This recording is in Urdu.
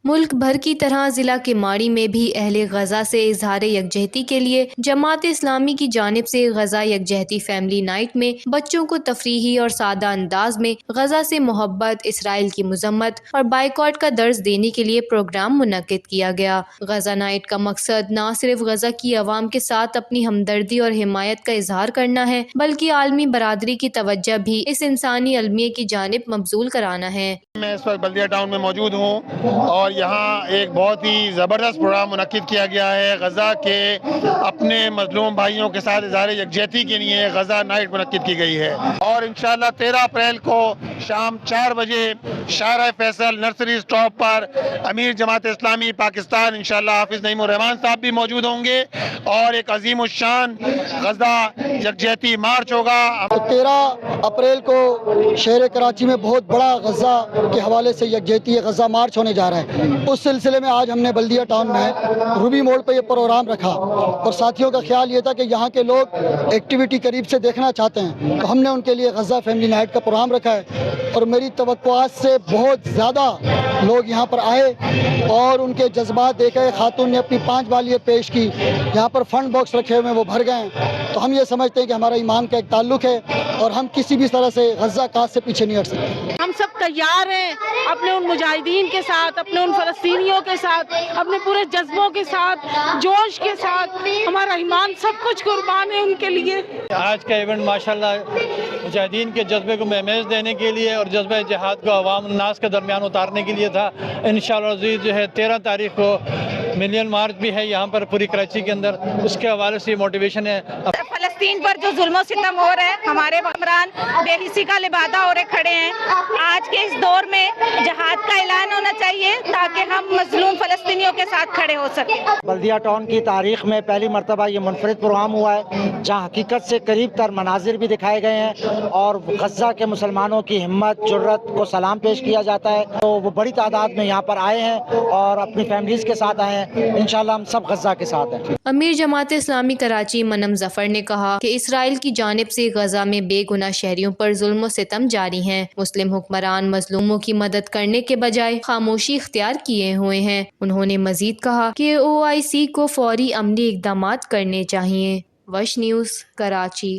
ملک بھر کی طرح ضلع کے ماڑی میں بھی اہل غزہ سے اظہار یکجہتی کے لیے جماعت اسلامی کی جانب سے غزہ یکجہتی فیملی نائٹ میں بچوں کو تفریحی اور سادہ انداز میں غزہ سے محبت، اسرائیل کی مذمت اور بائیکاٹ کا درس دینے کے لیے پروگرام منعقد کیا گیا۔ غزہ نائٹ کا مقصد نہ صرف غزہ کی عوام کے ساتھ اپنی ہمدردی اور حمایت کا اظہار کرنا ہے بلکہ عالمی برادری کی توجہ بھی اس انسانی المیہ کی جانب مبذول کرانا ہے۔ میں اس وقت بلدیہ ٹاؤن میں موجود ہوں اور یہاں ایک بہت ہی زبردست پروگرام منعقد کیا گیا ہے۔ غزہ کے اپنے مظلوم بھائیوں کے ساتھ اظہار یکجہتی کے لیے غزہ نائٹ منعقد کی گئی ہے اور انشاءاللہ 13 اپریل کو شام 4 بجے شارع فیصل نرسری اسٹاپ پر امیر جماعت اسلامی پاکستان انشاءاللہ حافظ نعیم الرحمان صاحب بھی موجود ہوں گے اور ایک عظیم الشان غزہ یکجہتی مارچ ہوگا۔ 13 اپریل کو شہر کراچی میں بہت بڑا غزہ کے حوالے سے یکجہتی غزہ مارچ ہونے جا رہا ہے۔ اس سلسلے میں آج ہم نے بلدیہ ٹاؤن میں روبی موڑ پہ یہ پروگرام رکھا اور ساتھیوں کا خیال یہ تھا کہ یہاں کے لوگ ایکٹیویٹی قریب سے دیکھنا چاہتے ہیں تو ہم نے ان کے لیے غزہ فیملی نائٹ کا پروگرام رکھا ہے اور میری توقعات سے بہت زیادہ لوگ یہاں پر آئے اور ان کے جذبات دیکھے۔ خاتون نے اپنی 5 بالیاں پیش کی، یہاں پر فنڈ باکس رکھے ہوئے ہیں وہ بھر گئے ہیں، تو ہم یہ سمجھتے ہیں کہ ہمارا ایمان کا ایک تعلق ہے اور ہم کسی بھی طرح سے غزہ کاز سے پیچھے نہیں ہٹ سکتے۔ ہم سب تیار ہیں اپنے ان مجاہدین کے ساتھ، اپنے ان فلسطینیوں کے ساتھ، اپنے پورے جذبوں کے ساتھ، جوش کے ساتھ، ہمارا ایمان سب کچھ قربان ہے ان کے لیے۔ آج کا ایونٹ ماشاءاللہ مجاہدین کے جذبے کو مہمیز دینے کے لیے اور جذبہ جہاد کو عوام الناس کے درمیان اتارنے کے لیے تھا۔ انشاءاللہ عزیز جو ہے 13 تاریخ کو ملین مارچ بھی ہے یہاں پر پوری کراچی کے اندر، اس کے حوالے سے موٹیویشن ہے۔ فلسطین پر جو ظلم و ستم ہو رہا ہے، ہمارے حکمران بے حسی کا لبادہ ہو رہے کھڑے ہیں۔ آج کے اس دور میں جہاد کا اعلان ہونا چاہیے تاکہ ہم مظلوم فلسطینیوں کے ساتھ کھڑے ہو سکیں۔ بلدیہ ٹاؤن کی تاریخ میں پہلی مرتبہ یہ منفرد پروگرام ہوا ہے جہاں حقیقت سے قریب تر مناظر بھی دکھائے گئے ہیں اور غزہ کے مسلمانوں کی ہمت جرت کو سلام پیش کیا جاتا ہے۔ تو وہ بڑی تعداد میں یہاں پر آئے ہیں اور اپنی فیملیز کے ساتھ آئے ہیں۔ انشاءاللہ ہم سب غزہ کے ساتھ ہیں۔ امیر جماعت اسلامی کراچی منم ظفر نے کہا کہ اسرائیل کی جانب سے غزہ میں بے گناہ شہریوں پر ظلم و ستم جاری ہیں۔ مسلم حکمران مظلوموں کی مدد کرنے کے بجائے خاموشی اختیار کیے ہوئے ہیں۔ انہوں نے مزید کہا کہ OIC کو فوری عملی اقدامات کرنے چاہیے۔ وش نیوز، کراچی۔